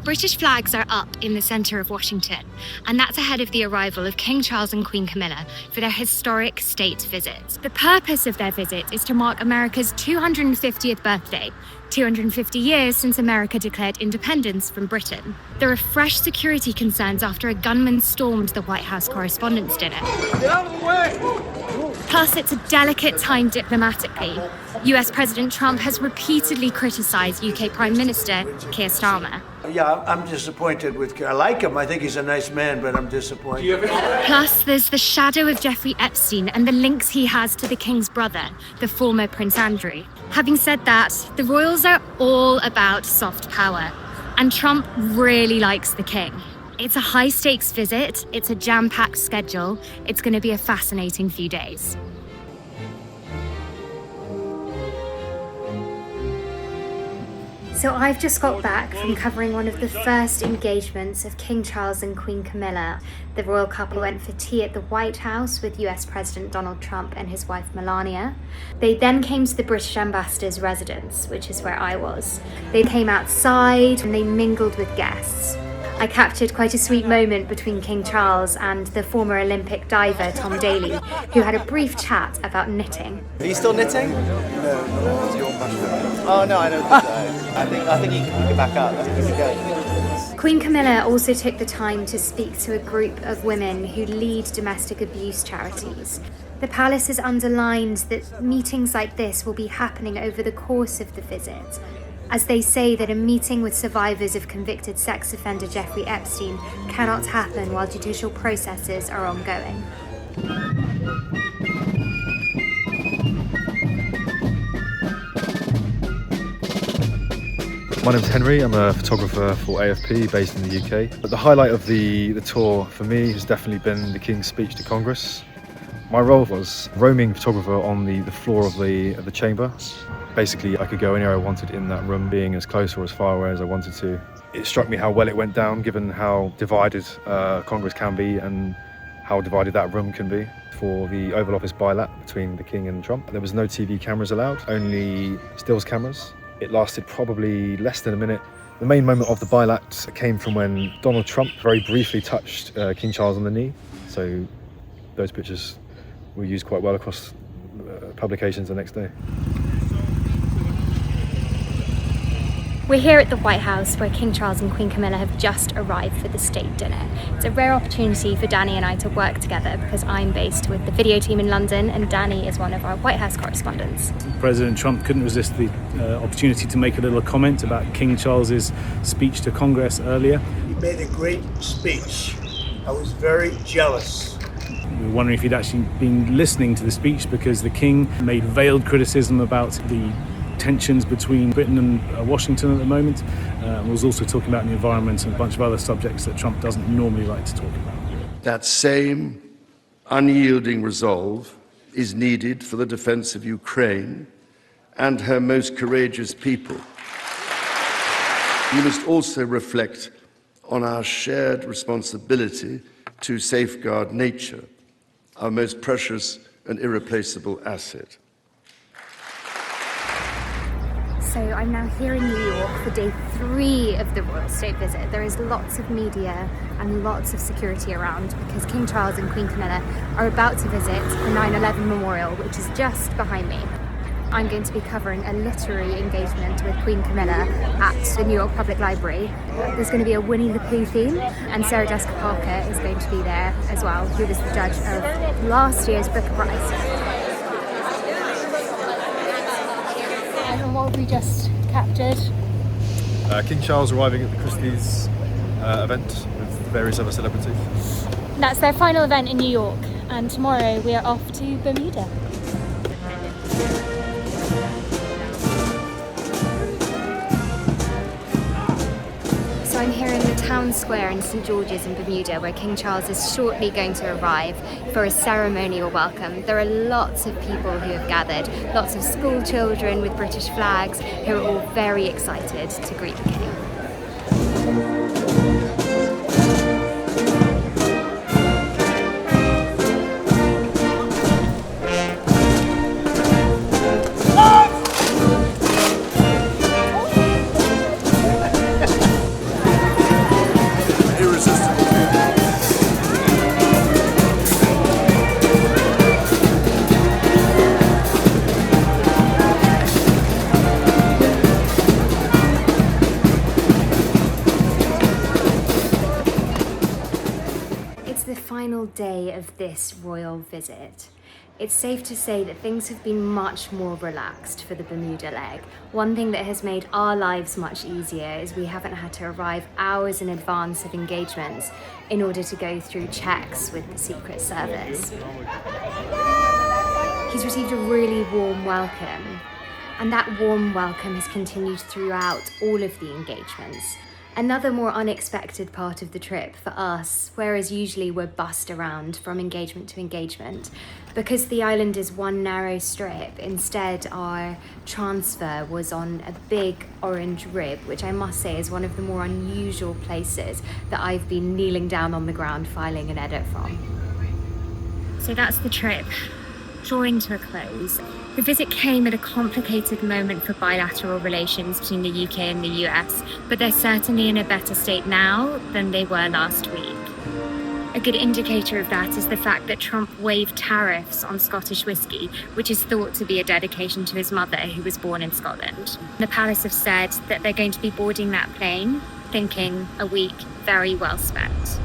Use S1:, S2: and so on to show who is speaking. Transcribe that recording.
S1: British flags are up in the centre of Washington, and that's ahead of the arrival of King Charles and Queen Camilla for their historic state visit. The purpose of their visit is to mark America's 250th birthday, 250 years since America declared independence from Britain. There are fresh security concerns after a gunman stormed the White House Correspondents' Dinner.
S2: Get out of the way!
S1: Plus, it's a delicate time diplomatically. US President Trump has repeatedly criticised UK Prime Minister Keir Starmer.
S3: Yeah, I'm disappointed with Keir. I like him. I think he's a nice man, but I'm disappointed.
S1: Plus, there's the shadow of Jeffrey Epstein and the links he has to the King's brother, the former Prince Andrew. Having said that, the royals are all about soft power, and Trump really likes the King. It's a high-stakes visit, it's a jam-packed schedule, it's going to be a fascinating few days. So I've just got back from covering one of the first engagements of King Charles and Queen Camilla. The royal couple went for tea at the White House with US President Donald Trump and his wife Melania. They then came to the British ambassador's residence, which is where I was. They came outside and they mingled with guests. I captured quite a sweet moment between King Charles and the former Olympic diver Tom Daley, who had a brief chat about knitting.
S4: Are you still knitting? Oh no, I don't think so. I think you can pick it back up. I think it's good.
S1: Queen Camilla also took the time to speak to a group of women who lead domestic abuse charities. The palace has underlined that meetings like this will be happening over the course of the visit, as they say that a meeting with survivors of convicted sex offender Jeffrey Epstein cannot happen while judicial processes are ongoing.
S5: My name's Henry, I'm a photographer for AFP based in the UK. But the highlight of the tour for me has definitely been the King's speech to Congress. My role was roaming photographer on the floor of the chamber. Basically, I could go anywhere I wanted in that room, being as close or as far away as I wanted to. It struck me how well it went down, given how divided Congress can be and how divided that room can be. For the Oval Office bilap between the King and Trump, there was no TV cameras allowed, only stills cameras. It lasted probably less than a minute. The main moment of the bilap came from when Donald Trump very briefly touched King Charles on the knee. So those pictures were used quite well across publications the next day.
S1: We're here at the White House where King Charles and Queen Camilla have just arrived for the state dinner. It's a rare opportunity for Danny and I to work together because I'm based with the video team in London and Danny is one of our White House correspondents.
S6: President Trump couldn't resist the opportunity to make a little comment about King Charles's speech to Congress earlier.
S3: He made a great speech. I was very jealous.
S6: We were wondering if he'd actually been listening to the speech because the King made veiled criticism about the tensions between Britain and Washington at the moment. Was also talking about the environment and a bunch of other subjects that Trump doesn't normally like to talk about.
S7: That same unyielding resolve is needed for the defense of Ukraine and her most courageous people. We must also reflect on our shared responsibility to safeguard nature, our most precious and irreplaceable asset.
S1: So I'm now here in New York for day 3 of the royal state visit. There is lots of media and lots of security around because King Charles and Queen Camilla are about to visit the 9/11 memorial, which is just behind me. I'm going to be covering a literary engagement with Queen Camilla at the New York Public Library. There's going to be a Winnie the Pooh theme, and Sarah Jessica Parker is going to be there as well, who was the judge of last year's Booker Prize. And what have we just captured?
S5: King Charles arriving at the Christie's event with various other celebrities.
S1: That's their final event in New York, and tomorrow we are off to Bermuda. So I'm here in the town square in St George's in Bermuda, where King Charles is shortly going to arrive for a ceremonial welcome. There are lots of people who have gathered, lots of school children with British flags who are all very excited to greet the King. final day of this royal visit, it's safe to say that things have been much more relaxed for the Bermuda leg. One thing that has made our lives much easier is we haven't had to arrive hours in advance of engagements in order to go through checks with the Secret Service. He's received a really warm welcome, and that warm welcome has continued throughout all of the engagements. Another more unexpected part of the trip for us, whereas usually we're bussed around from engagement to engagement, because the island is one narrow strip, instead our transfer was on a big orange rib, which I must say is one of the more unusual places that I've been kneeling down on the ground filing an edit from. So that's the trip, drawing to a close. The visit came at a complicated moment for bilateral relations between the UK and the US, but they're certainly in a better state now than they were last week. A good indicator of that is the fact that Trump waived tariffs on Scottish whisky, which is thought to be a dedication to his mother, who was born in Scotland. The palace have said that they're going to be boarding that plane, thinking a week very well spent.